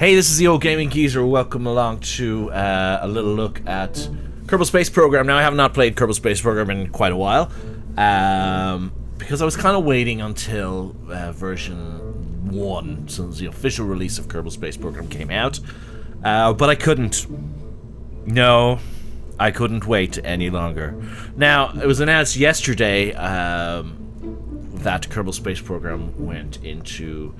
Hey, this is the Old Gaming Geezer. Welcome along to a little look at Kerbal Space Program. Now, I have not played Kerbal Space Program in quite a while, because I was kind of waiting until version 1, since the official release of Kerbal Space Program came out, but I couldn't. No, I couldn't wait any longer. Now, it was announced yesterday that Kerbal Space Program went into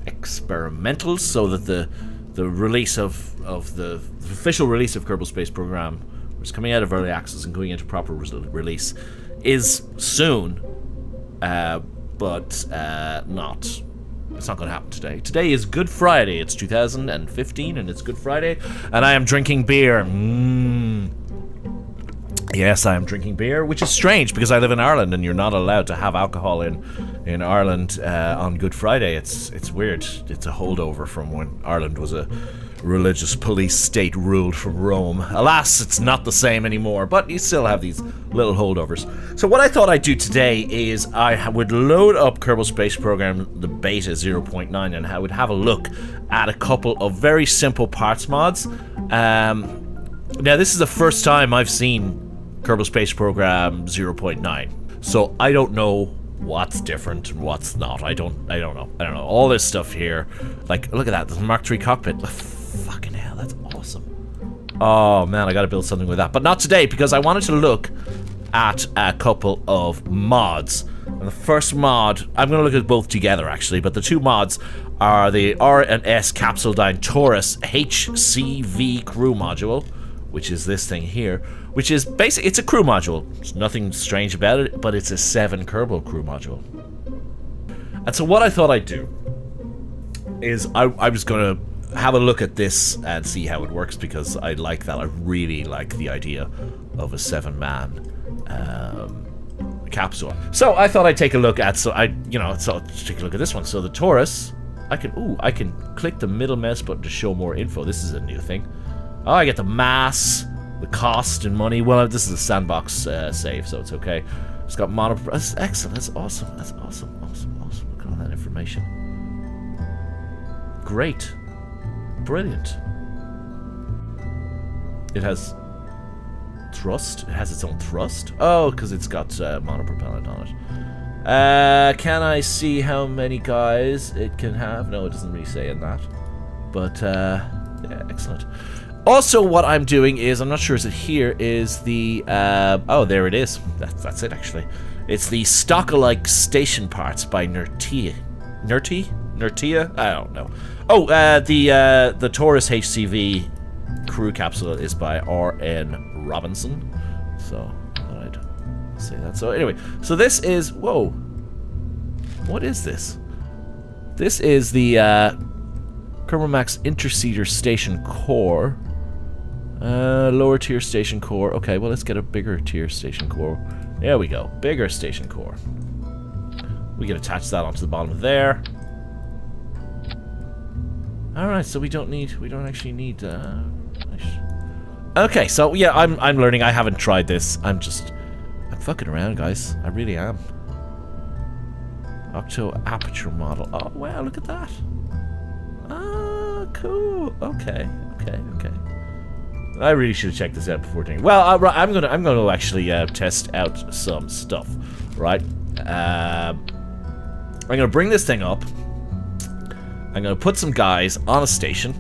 experimental, so that the release of the official release of Kerbal Space Program, which is coming out of early access and going into proper release, is soon, but not. It's not going to happen today. Today is Good Friday. It's 2015, and it's Good Friday, and I am drinking beer. Yes, I am drinking beer, which is strange because I live in Ireland, and you're not allowed to have alcohol in Ireland on Good Friday. It's weird. It's a holdover from when Ireland was a religious police state ruled from Rome. Alas, it's not the same anymore, but you still have these little holdovers. So what I thought I'd do today is I would load up Kerbal Space Program, the beta 0.9, and I would have a look at a couple of very simple parts mods. Now, this is the first time I've seen Kerbal Space Program 0.9, so I don't know what's different and what's not. I don't know. All this stuff here, like, look at that, there's a Mark III cockpit. Fucking hell, that's awesome. Oh man, I gotta build something with that, but not today, because I wanted to look at a couple of mods. And the first mod, I'm gonna look at both together actually, but the two mods are the R&S Capsuledyne Taurus HCV crew module, which is this thing here, which is basically, it's a crew module. There's nothing strange about it, but it's a 7 Kerbal crew module. And so what I thought I'd do is I was gonna have a look at this and see how it works, because I like that. I really like the idea of a 7-man capsule. So I thought I'd take a look at, so take a look at this one. So the Taurus, I can click the middle mouse button to show more info. This is a new thing. Oh, I get the mass, the cost and money. Well, this is a sandbox save, so it's okay. It's got mono. That's excellent. That's awesome. That's awesome. Awesome. Look at all that information. Great. Brilliant. It has thrust. It has its own thrust. Oh, because it's got monopropellant on it. Can I see how many guys it can have? No, it doesn't really say in that. But yeah, excellent. Also, what I'm doing is, I'm not sure, is it here, is the, oh, there it is. That's it, actually. It's the Stockalike station parts by Nvidia. Nvidia? I don't know. Oh, the Taurus HCV crew capsule is by R.N. Robinson. So, I'd say that. So, anyway, so this is, whoa. What is this? This is the, Kerbal Max Interceder Station Core. Lower tier station core. Okay, well, let's get a bigger tier station core. There we go. Bigger station core. We can attach that onto the bottom of there. Alright, so we don't actually need, okay, so yeah, I'm learning. I haven't tried this. I'm fucking around, guys. I really am. Octo aperture model. Oh, wow, look at that. Ah, cool. Okay. I really should have checked this out before doing. Well, I'm gonna actually test out some stuff, right? I'm gonna bring this thing up. I'm gonna put some guys on a station.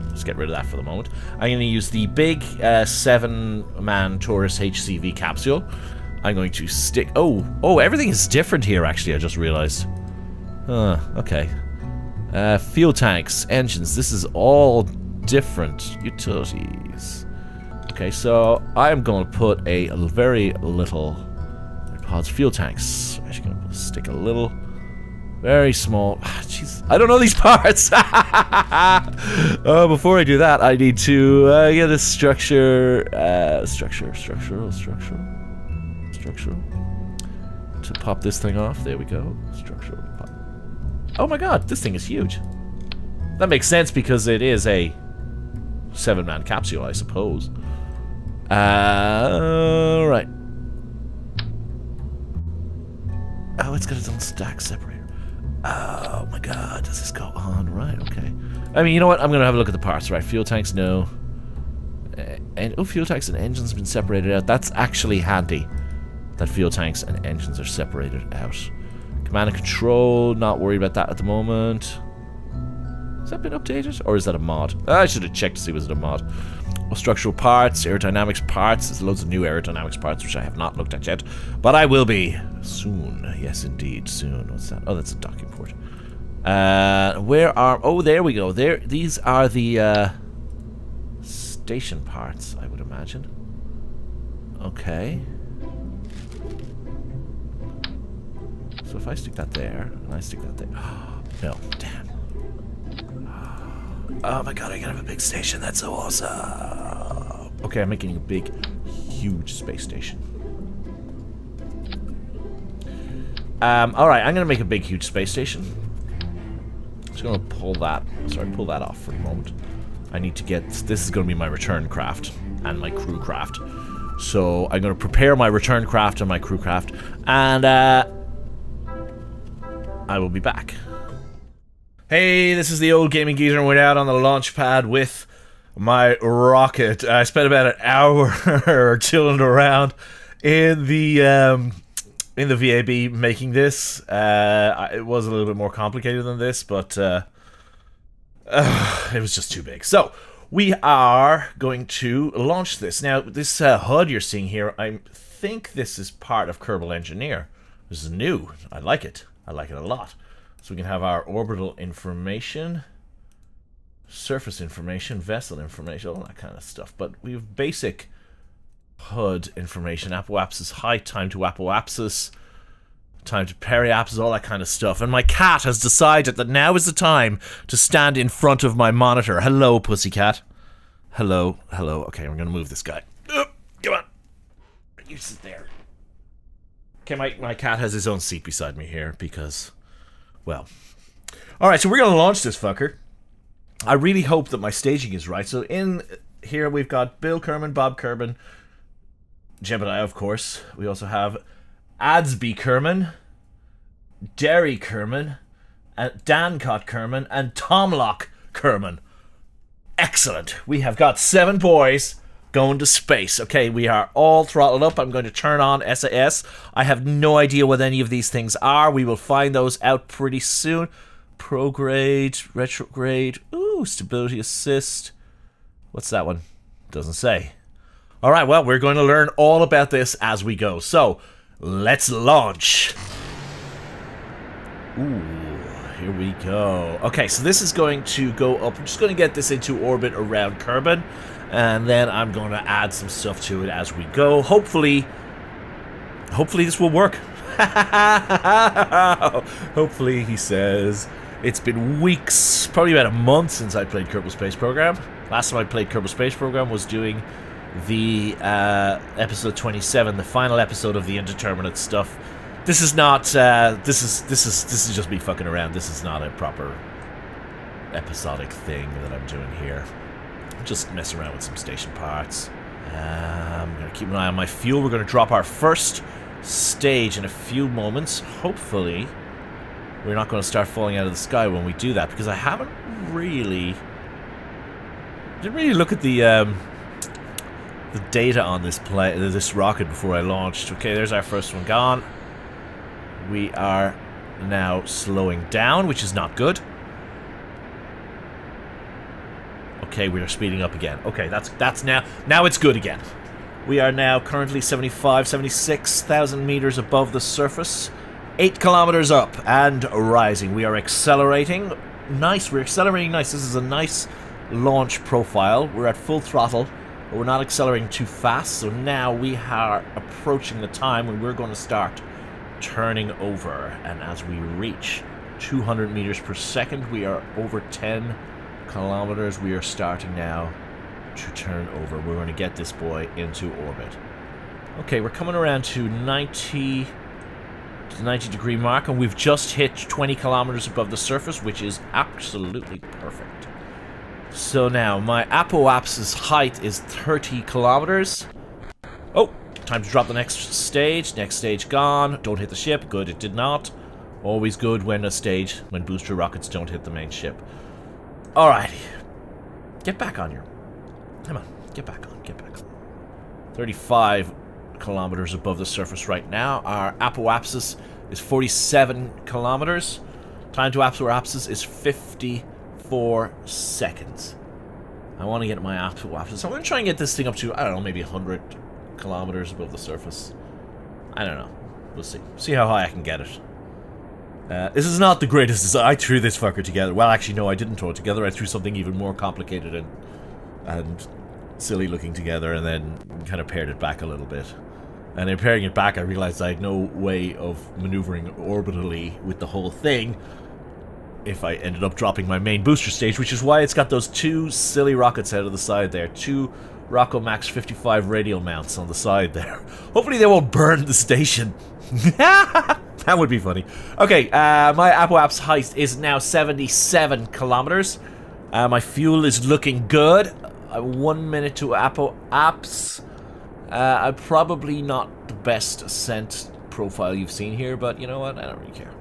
Let's get rid of that for the moment. I'm gonna use the big 7-man Taurus HCV capsule. I'm going to stick. Oh, everything is different here. Actually, I just realized. Okay. Fuel tanks, engines. This is all different. Utilities. Okay, so I am going to put a very little pods. Fuel tanks. I'm just going to stick a little, very small. Jeez, I don't know these parts. Before I do that, I need to get a structural. To pop this thing off. There we go. Structural. Pop. Oh my god, this thing is huge. That makes sense because it is a 7-man capsule, I suppose. Right. Oh, it's got its own stack separator. Oh my god, does this go on? Right, okay. I mean, you know what? I'm gonna have a look at the parts, right? Fuel tanks, no. And oh, fuel tanks and engines have been separated out. That's actually handy. That fuel tanks and engines are separated out. Command and control, not worried about that at the moment. Has that been updated? Or is that a mod? I should have checked to see was it a mod. Oh, structural parts, aerodynamics parts. There's loads of new aerodynamics parts which I have not looked at yet. But I will be soon. Yes, indeed, soon. What's that? Oh, that's a docking port. Where are... Oh, there we go. There. These are the station parts, I would imagine. Okay. So if I stick that there, and I stick that there... No, damn. Oh my god, I gotta have a big station. That's so awesome. Okay, I'm making a big, huge space station. Alright, I'm gonna make a big, huge space station. I'm just gonna pull that. Sorry, pull that off for a moment. I need to get... This is gonna be my return craft and my crew craft. So I'm gonna prepare my return craft and my crew craft. And, I will be back. Hey, this is the old gaming geezer, and we're out on the launch pad with my rocket. I spent about an hour chilling around in the VAB making this. It was a little bit more complicated than this, but it was just too big. So we are going to launch this. Now, this HUD you're seeing here, I think this is part of Kerbal Engineer. This is new. I like it. I like it a lot. So we can have our orbital information, surface information, vessel information, all that kind of stuff. But we have basic HUD information, apoapsis height, time to apoapsis, time to periapsis, all that kind of stuff. And my cat has decided that now is the time to stand in front of my monitor. Hello, pussycat. Hello, hello. Okay, we're going to move this guy. Come on. You sit there. Okay, my cat has his own seat beside me here because... Well, alright, so we're going to launch this fucker. I really hope that my staging is right. So in here we've got Bill Kerman, Bob Kerman, Jebediah, of course. We also have Adsby Kerman, Derry Kerman, Dancott Kerman, and Tomlock Kerman. Excellent. We have got 7 boys going to space. Okay, we are all throttled up. I'm going to turn on SAS. I have no idea what any of these things are. We will find those out pretty soon. Prograde, retrograde, ooh, stability assist. What's that one? Doesn't say. Alright, well, we're going to learn all about this as we go. So, let's launch. Ooh, here we go. Okay, so this is going to go up. I'm just going to get this into orbit around Kerbin. And then I'm going to add some stuff to it as we go. Hopefully this will work. Hopefully, he says. It's been weeks, probably about a month since I played Kerbal Space Program. Last time I played Kerbal Space Program was doing the episode 27, the final episode of the indeterminate stuff. This is not. This is just me fucking around. This is not a proper episodic thing that I'm doing here. Just mess around with some station parts. I'm going to keep an eye on my fuel. We're going to drop our first stage in a few moments. Hopefully, we're not going to start falling out of the sky when we do that, because I haven't really... didn't really look at the data on this rocket before I launched. Okay, there's our first one gone. We are now slowing down, which is not good. Okay, we are speeding up again. Okay, that's now it's good again. We are now currently 76,000 meters above the surface. 8 kilometers up and rising. We are accelerating. Nice, we're accelerating nice. This is a nice launch profile. We're at full throttle, but we're not accelerating too fast. So now we are approaching the time when we're going to start turning over. And as we reach 200 meters per second, we are over 10 kilometers. We are starting now to turn over. We're going to get this boy into orbit. Okay, we're coming around to 90 degree mark, and we've just hit 20 kilometers above the surface, which is absolutely perfect. So now my apoapsis height is 30 kilometers. Oh, time to drop the next stage. Next stage gone. Don't hit the ship. Good, it did not. Always good when when booster rockets don't hit the main ship. Alrighty. Get back on your... Come on, get back on, get back on. 35 kilometers above the surface right now. Our apoapsis is 47 kilometers. Time to apoapsis is 54 seconds. I want to get my apoapsis. So I'm going to try and get this thing up to, I don't know, maybe 100 kilometers above the surface. I don't know. We'll see. See how high I can get it. This is not the greatest design. I threw this fucker together. Well, actually, no, I didn't throw it together. I threw something even more complicated and silly looking together, and then kind of paired it back a little bit. And in pairing it back, I realized I had no way of maneuvering orbitally with the whole thing if I ended up dropping my main booster stage, which is why it's got those two silly rockets out of the side there. Two Rocco Max 55 radial mounts on the side there. Hopefully they won't burn the station. That would be funny. Okay, my apoapsis height is now 77 kilometers. My fuel is looking good. 1 minute to apoapsis. I'm probably not the best ascent profile you've seen here, but you know what? I don't really care.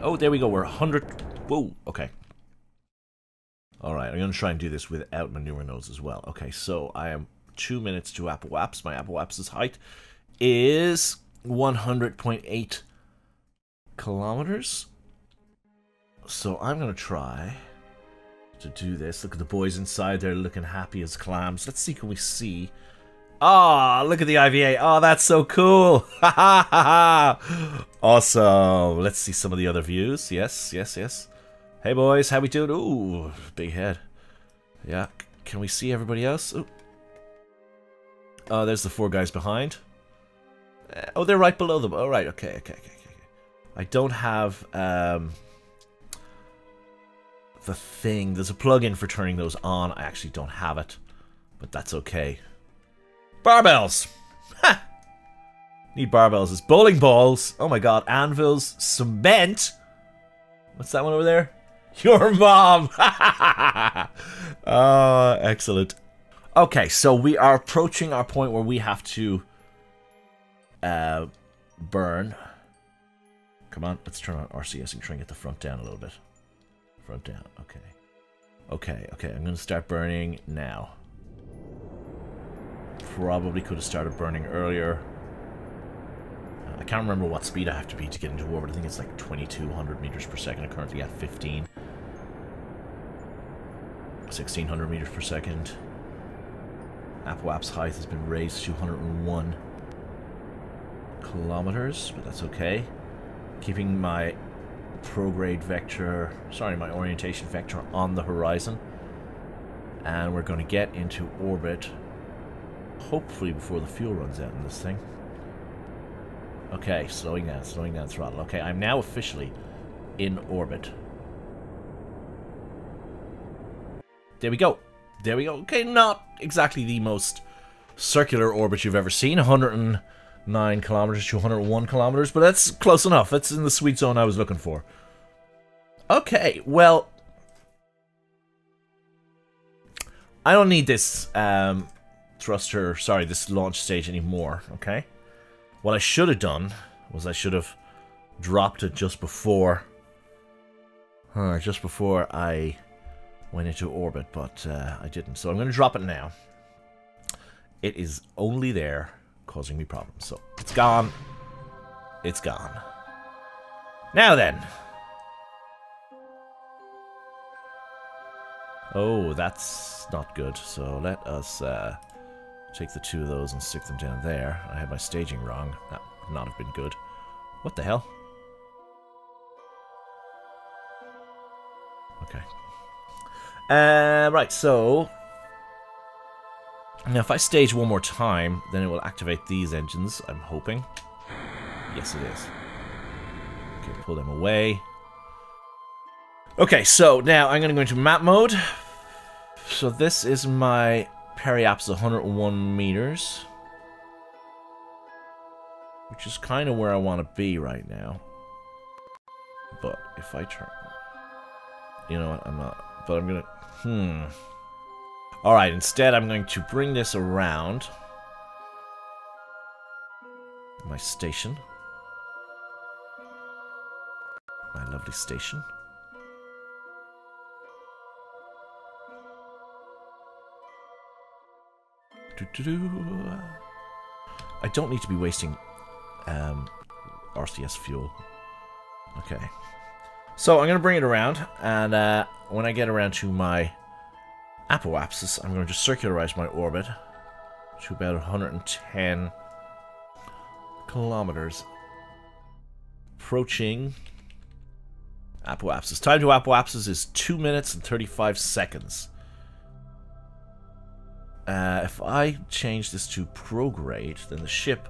Oh, there we go. We're 100. Whoa, okay. Alright, I'm going to try and do this without maneuvering those as well. Okay, so I am 2 minutes to apoapsis. My apoapsis height is 100.8 kilometers. So I'm going to try to do this. Look at the boys inside there looking happy as clams. Let's see, can we see? Ah, oh, look at the IVA. Oh, that's so cool. Ha ha ha. Awesome. Let's see some of the other views. Yes, yes, yes. Hey boys, how we doing? Ooh, big head. Yeah, can we see everybody else? Ooh. Oh, there's the 4 guys behind. Oh, they're right below them. Oh, right, okay, okay, okay, okay. I don't have, the thing. There's a plug-in for turning those on. I actually don't have it, but that's okay. Barbells! Ha! Need barbells. It's bowling balls. Oh my god, anvils, cement. What's that one over there? Your mom! Oh, excellent. Okay, so we are approaching our point where we have to burn. Come on, let's turn on RCS and try and get the front down a little bit. Front down, okay. Okay, okay, I'm gonna start burning now. Probably could have started burning earlier. I can't remember what speed I have to be to get into orbit. I think it's like 2200 meters per second. I'm currently at 15. 1600 meters per second. Apoapsis height has been raised to 101 kilometers, but that's okay. Keeping my prograde vector, sorry, my orientation vector on the horizon. And we're going to get into orbit, hopefully before the fuel runs out in this thing. Okay, slowing down throttle. Okay, I'm now officially in orbit. There we go. There we go. Okay, not exactly the most circular orbit you've ever seen. 109 kilometers to 101 kilometers, but that's close enough. That's in the sweet zone I was looking for. Okay, well, I don't need this thruster, sorry, this launch stage anymore, okay? What I should have done was I should have dropped it just before I went into orbit, but I didn't. So I'm going to drop it now. It is only there causing me problems. So it's gone. It's gone. Now then. Oh, that's not good. So let us take the 2 of those and stick them down there. I had my staging wrong. That would not have been good. What the hell? Okay. Right, so now if I stage one more time, then it will activate these engines, I'm hoping. Yes, it is. Okay, pull them away. Okay, so now I'm going to go into map mode. So this is my periapsis 101 meters, which is kind of where I want to be right now. But if I turn... You know what, I'm not... But I'm going to... Alright, instead I'm going to bring this around my station. My lovely station. I don't need to be wasting RCS fuel. Okay. So I'm going to bring it around, and when I get around to my apoapsis, I'm going to just circularize my orbit to about 110 kilometers. Approaching apoapsis. Time to apoapsis is 2 minutes and 35 seconds. If I change this to prograde, then the ship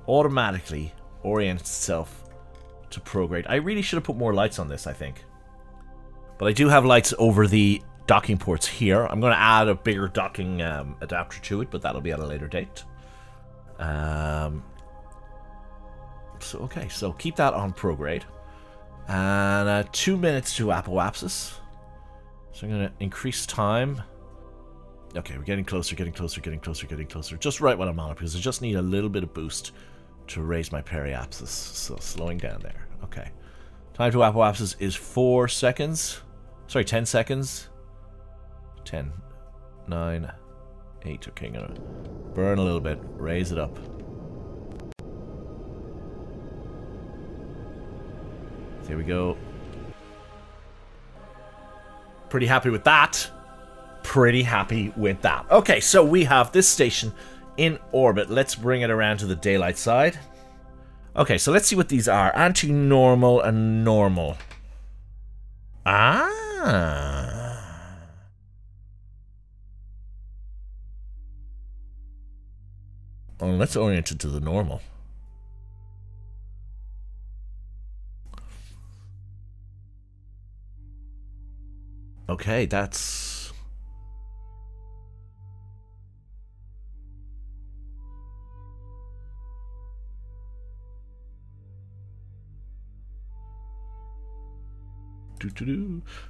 automatically orients itself to prograde. I really should have put more lights on this, I think. But I do have lights over the docking ports here. I'm going to add a bigger docking adapter to it, but that'll be at a later date. Okay, so keep that on prograde. And 2 minutes to apoapsis. So I'm going to increase time. Okay, we're getting closer, getting closer, getting closer, getting closer. Just right when I'm on it, because I just need a little bit of boost to raise my periapsis. So slowing down there. Okay. Time to apoapsis is 4 seconds. Sorry, 10 seconds. 10, 9, 8. Okay, I'm going to burn a little bit. Raise it up. There we go. Pretty happy with that. Pretty happy with that. Okay, so we have this station in orbit. Let's bring it around to the daylight side. Okay, so let's see what these are. Anti-normal and normal. Ah. Oh, let's orient it to the normal. Okay, that's...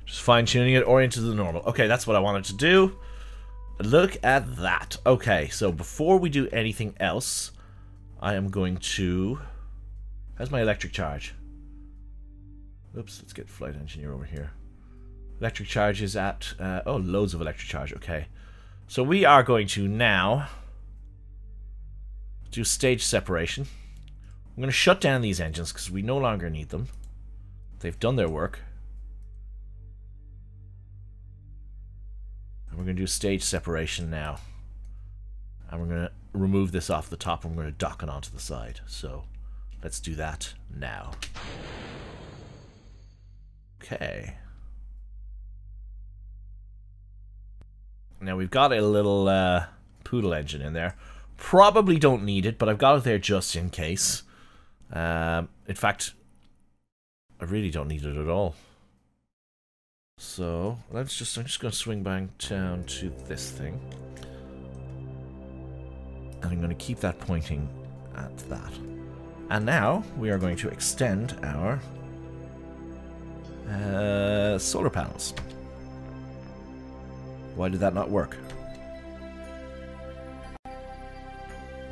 Just fine-tuning it, oriented to the normal. Okay, that's what I wanted to do. Look at that. Okay, so before we do anything else, I am going to... How's my electric charge? Oops, let's get flight engineer over here. Electric charge is at... oh, loads of electric charge. Okay. So we are going to now do stage separation. I'm going to shut down these engines because we no longer need them. They've done their work. And we're going to do stage separation now. And we're going to remove this off the top and we're going to dock it onto the side. So let's do that now. Okay. Now we've got a little poodle engine in there. Probably don't need it, but I've got it there just in case. In fact, I really don't need it at all. So I'm just going to swing back down to this thing. And I'm going to keep that pointing at that. And now we are going to extend our solar panels. Why did that not work?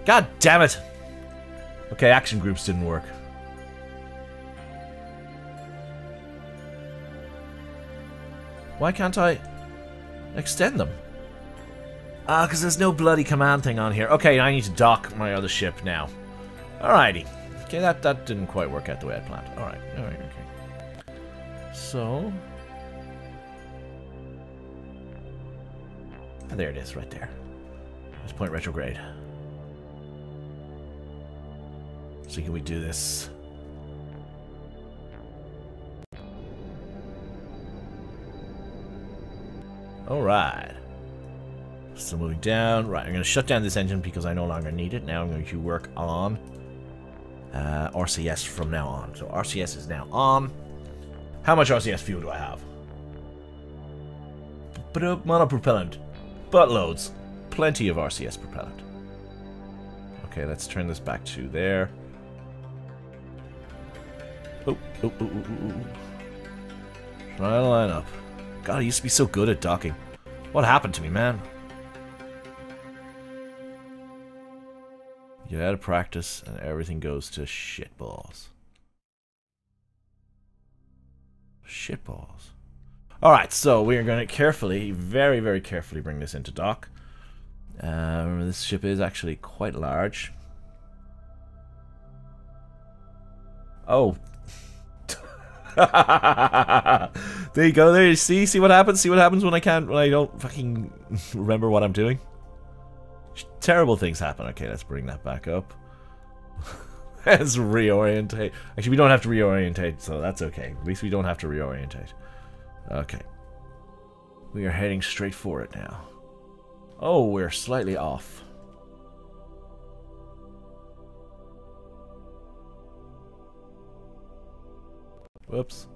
God damn it! Okay, action groups didn't work. Why can't I extend them? Ah, because there's no bloody command thing on here. Okay, I need to dock my other ship now. Alrighty. Okay, that didn't quite work out the way I planned. Alright, okay. So... and there it is, right there. Let's point retrograde. So can we do this? Alright. Still moving down. Right, I'm going to shut down this engine because I no longer need it. Now I'm going to work on RCS from now on. So RCS is now on. How much RCS fuel do I have? Monopropellant. Buttloads. Plenty of RCS propellant. Okay, let's turn this back to there. Oh. Try to line up. God, I used to be so good at docking. What happened to me, man? Get out of practice, and everything goes to shitballs. Shitballs. Alright, so we are going to carefully, very, very carefully bring this into dock. Remember, this ship is actually quite large. Oh. There you go, there you see what happens? See what happens when I don't fucking remember what I'm doing? Terrible things happen. Okay, let's bring that back up. Let's reorientate. Actually, we don't have to reorientate, so that's okay. At least we don't have to reorientate. Okay. We are heading straight for it now. Oh, we're slightly off. Whoops.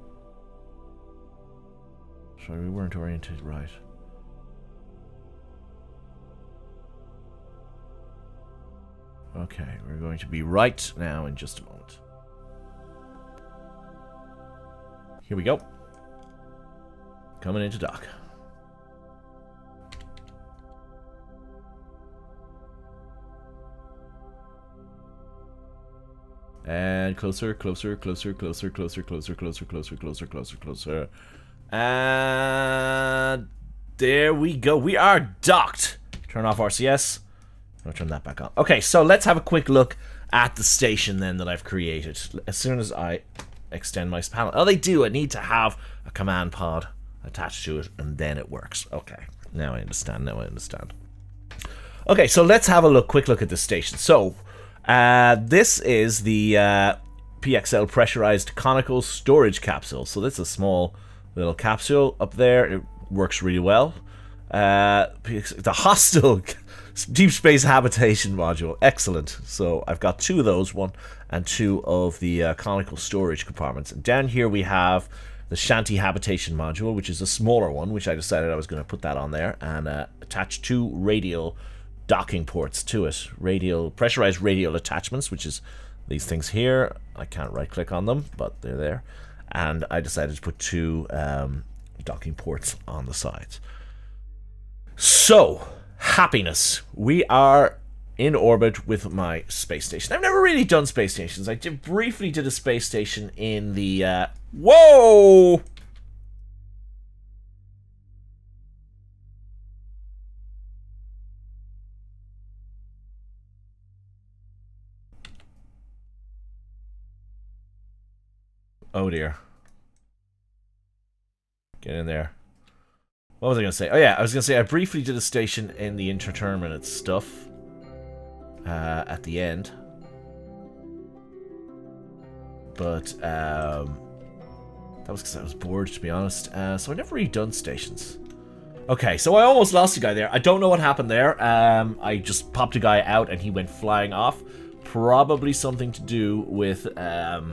Sorry, we weren't oriented right. Okay, we're going to be right now in just a moment. Here we go. Coming into dock. And closer, closer, closer, closer, closer, closer, closer, closer, closer, closer, closer. And there we go. We are docked. Turn off RCS. I'll turn that back on. Okay, so let's have a quick look at the station then that I've created. As soon as I extend my panel. Oh, they do. I need to have a command pod attached to it, and then it works. Okay, now I understand. Now I understand. Okay, so let's have a quick look at the station. So, this is the PXL pressurized conical storage capsule. So this is a small little capsule up there. It works really well. The hostile deep space habitation module, excellent. So I've got two of those, one and two of the conical storage compartments. And down here we have the shanty habitation module, which is a smaller one, which I decided I was going to put that on there and attach two radial docking ports to it. Pressurized radial attachments, which is these things here. I can't right click on them, but they're there. And I decided to put two docking ports on the sides. So, happiness. We are in orbit with my space station. I've never really done space stations. I briefly did a space station in the... Whoa! Oh dear. Get in there. What was I going to say? Oh yeah, I was going to say I briefly did a station in the interterminate stuff at the end. But that was because I was bored, to be honest. So I've never really done stations. Okay, so I almost lost a guy there. I don't know what happened there. I just popped a guy out and he went flying off. Probably something to do with the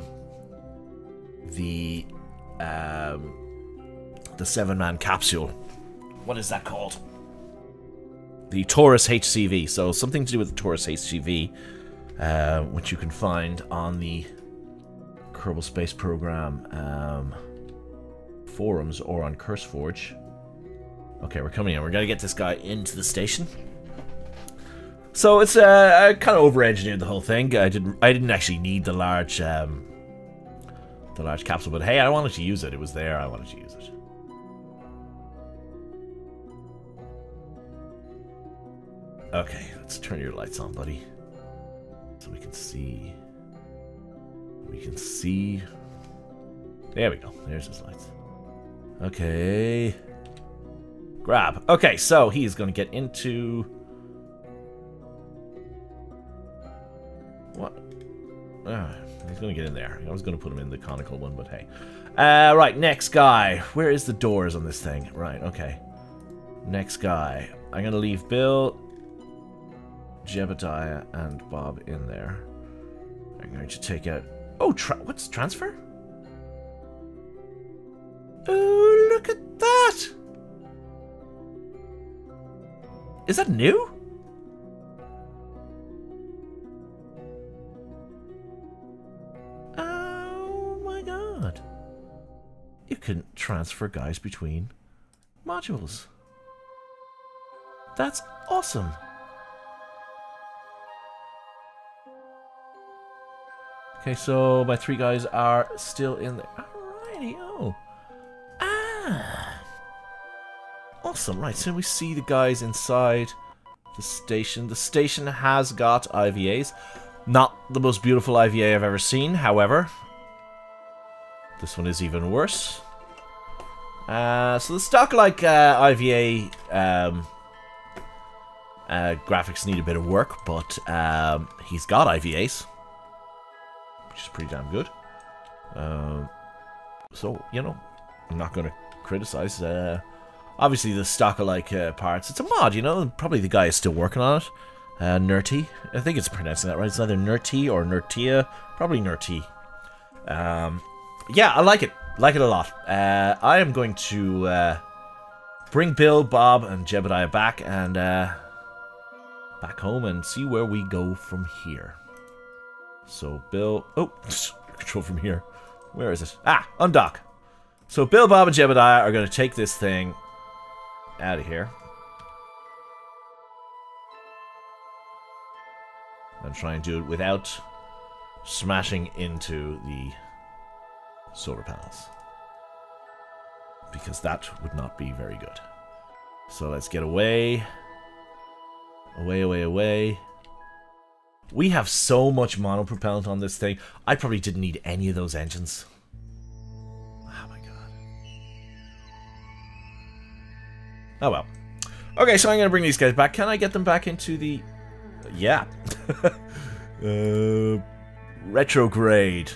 7-man capsule. What is that called? The Taurus HCV. So something to do with the Taurus HCV, which you can find on the Kerbal Space Program forums or on CurseForge. Okay, we're coming in. We're gonna get this guy into the station. So it's I kind of over-engineered the whole thing. I didn't actually need the large capsule, but hey, I wanted to use it. It was there. I wanted to use it. Okay, let's turn your lights on, buddy, so we can see. We can see. There we go. There's his lights. Okay. Grab. Okay, so he's going to get into... What? He's going to get in there. I was going to put him in the conical one, but hey. Right, next guy. Where is the doors on this thing? Right, okay. Next guy. I'm going to leave Bill, Jebediah, and Bob in there. I'm going to take out... Oh, what's transfer? Oh, look at that! Is that new? Oh my god. You can transfer guys between modules. That's awesome. Okay, so my 3 guys are still in there. Alrighty, oh. Ah. Awesome, right, so we see the guys inside the station. The station has got IVAs. Not the most beautiful IVA I've ever seen, however. This one is even worse. So the Stockalike IVA graphics need a bit of work, but he's got IVAs, which is pretty damn good. So, you know, I'm not going to criticize. Obviously, the Stockalike parts, it's a mod, you know, probably the guy is still working on it. Nerty, I think it's pronouncing that right. It's either Nerty or Nertia, probably Nerty. Yeah, I like it. Like it a lot. I am going to bring Bill, Bob, and Jebediah back and back home and see where we go from here. So Bill, oh, control from here. Where is it? Ah, undock. So Bill, Bob, and Jebediah are going to take this thing out of here and try and do it without smashing into the solar panels, because that would not be very good. So let's get away. Away. We have so much monopropellant on this thing. I probably didn't need any of those engines. Oh my god. Oh well. Okay, so I'm going to bring these guys back. Can I get them back into the... Yeah. Retrograde.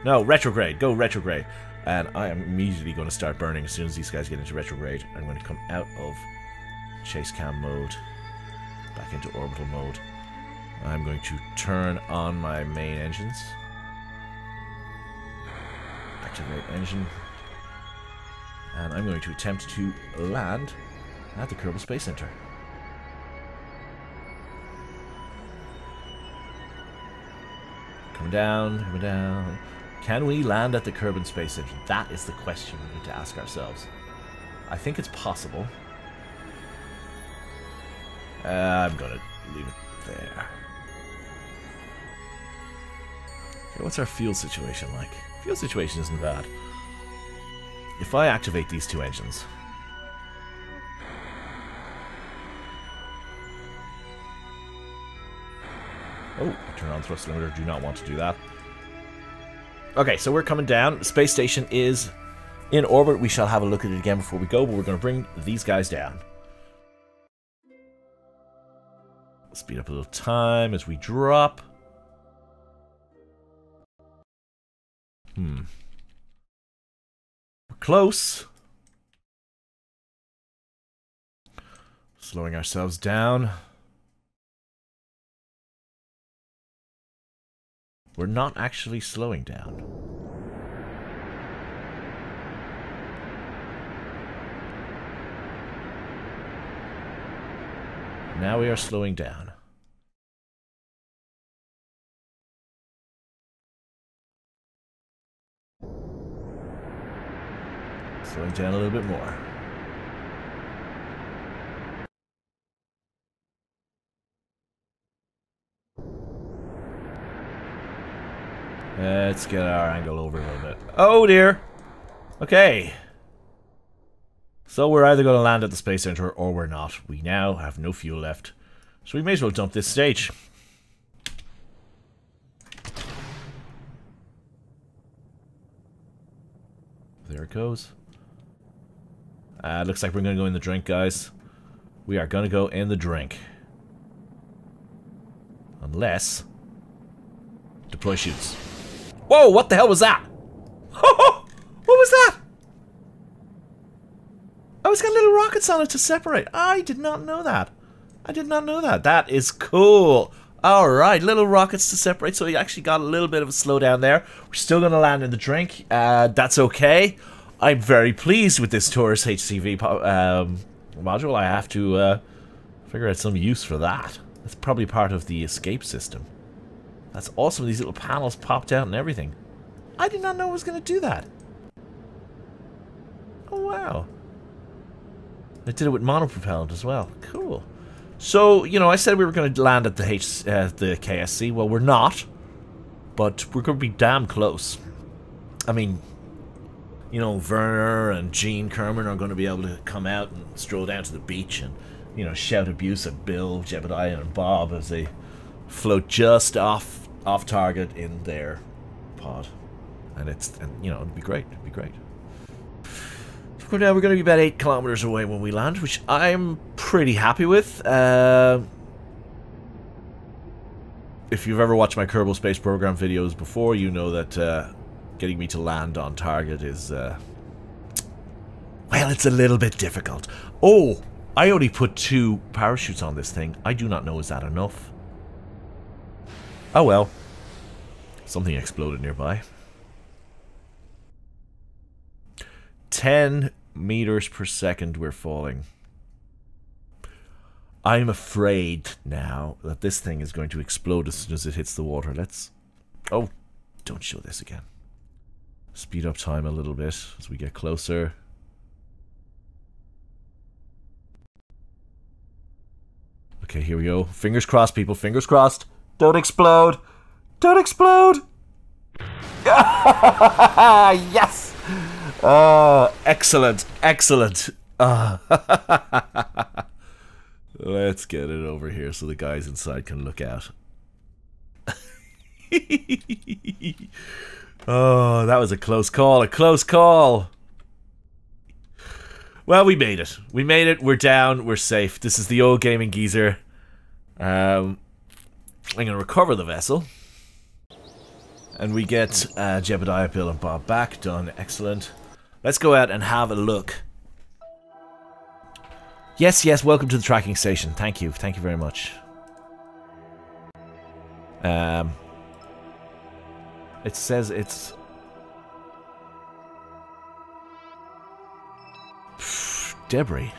No, retrograde. Go retrograde. And I am immediately going to start burning as soon as these guys get into retrograde. I'm going to come out of chase cam mode, back into orbital mode. I'm going to turn on my main engines. Activate engine. And I'm going to attempt to land at the Kerbal Space Center. Coming down. Can we land at the Kerbal Space Center? That is the question we need to ask ourselves. I think it's possible. I'm gonna leave it there. Okay, what's our fuel situation like? Fuel situation isn't bad. If I activate these 2 engines... Oh, turn on thrust limiter. Do not want to do that. Okay, so we're coming down. The space station is in orbit. We shall have a look at it again before we go, but we're going to bring these guys down. Speed up a little time as we drop. We're close. Slowing ourselves down. We're not actually slowing down. Now we are slowing down. Slowing down a little bit more. Let's get our angle over a little bit. Oh dear! Okay. So we're either going to land at the Space Center or we're not. We now have no fuel left. So we may as well dump this stage. There it goes. Looks like we're going to go in the drink, guys. We are going to go in the drink. Unless... Deploy chutes. Whoa, what the hell was that? What was that? Oh, it's got little rockets on it to separate. I did not know that. I did not know that. That is cool. Alright, little rockets to separate. So we actually got a little bit of a slowdown there. We're still going to land in the drink. That's okay. I'm very pleased with this Taurus HCV module. I have to figure out some use for that. That's probably part of the escape system. That's awesome. These little panels popped out and everything. I did not know it was going to do that. Oh, wow. They did it with monopropellant as well. Cool. So, you know, I said we were going to land at the the KSC. Well, we're not. But we're going to be damn close. I mean, you know, Werner and Gene Kerman are going to be able to come out and stroll down to the beach and, you know, shout abuse at Bill, Jebediah, and Bob as they float just off target in their pod. And you know, it'd be great. It'd be great. For now, we're going to be about 8 kilometers away when we land, which I'm pretty happy with. If you've ever watched my Kerbal Space Program videos before, you know that getting me to land on target is, well, it's a little bit difficult. Oh, I only put 2 parachutes on this thing. I do not know, is that enough? Oh well. Something exploded nearby. 10 meters per second we're falling. I'm afraid now that this thing is going to explode as soon as it hits the water. Let's... Oh, don't show this again. Speed up time a little bit as we get closer. Okay, here we go. Fingers crossed, people. Fingers crossed. Don't explode. Don't explode. Yes! Excellent. Excellent. Let's get it over here so the guys inside can look out. Oh, that was a close call. A close call. Well, we made it. We made it. We're down. We're safe. This is the old gaming geezer. I'm going to recover the vessel. And we get Jebediah, Bill, and Bob back. Done. Excellent. Let's go out and have a look. Yes, yes, welcome to the tracking station. Thank you very much. It says it's... debris.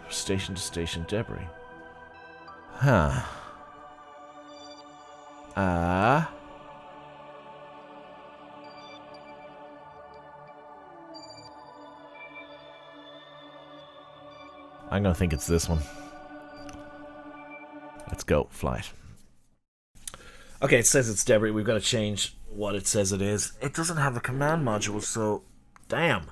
Station to station debris. Huh. I'm gonna think it's this one. Let's go, flight. Okay, it says it's debris. We've got to change what it says it is. It doesn't have a command module, so... Damn.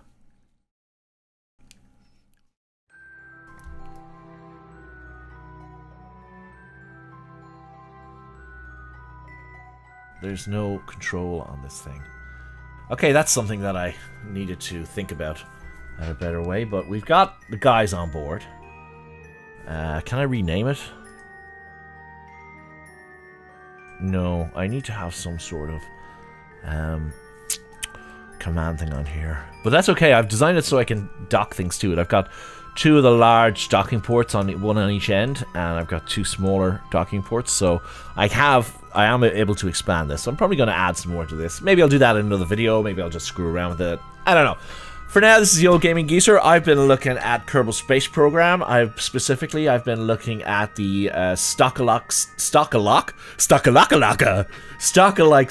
There's no control on this thing. Okay, that's something that I needed to think about in a better way, but we've got the guys on board. Can I rename it? No, I need to have some sort of command thing on here. But that's okay, I've designed it so I can dock things to it. I've got 2 of the large docking ports, one on each end, and I've got 2 smaller docking ports, so I am able to expand this. So I'm probably going to add some more to this. Maybe I'll do that in another video, maybe I'll just screw around with it. I don't know. For now, this is the Old Gaming Geezer. I've been looking at Kerbal Space Program. I've been looking at the Stockalike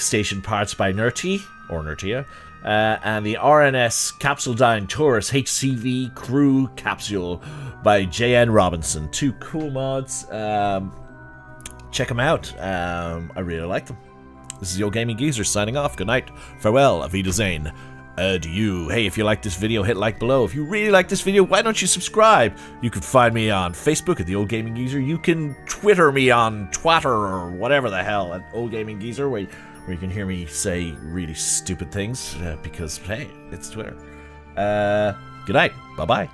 station parts by Nerti, or Nertia, and the RNS Capsule Dyne Taurus HCV Crew Capsule by JN Robinson. 2 cool mods. Check them out. I really like them. This is the Old Gaming Geezer signing off. Good night. Farewell. Auf Wiedersehen. Adieu. Hey, if you like this video, hit like below. If you really like this video, why don't you subscribe? You can find me on Facebook at The Old Gaming Geezer. You can Twitter me on Twatter or whatever the hell at Old Gaming Geezer, where you can hear me say really stupid things, because, hey, it's Twitter. Good night. Bye-bye.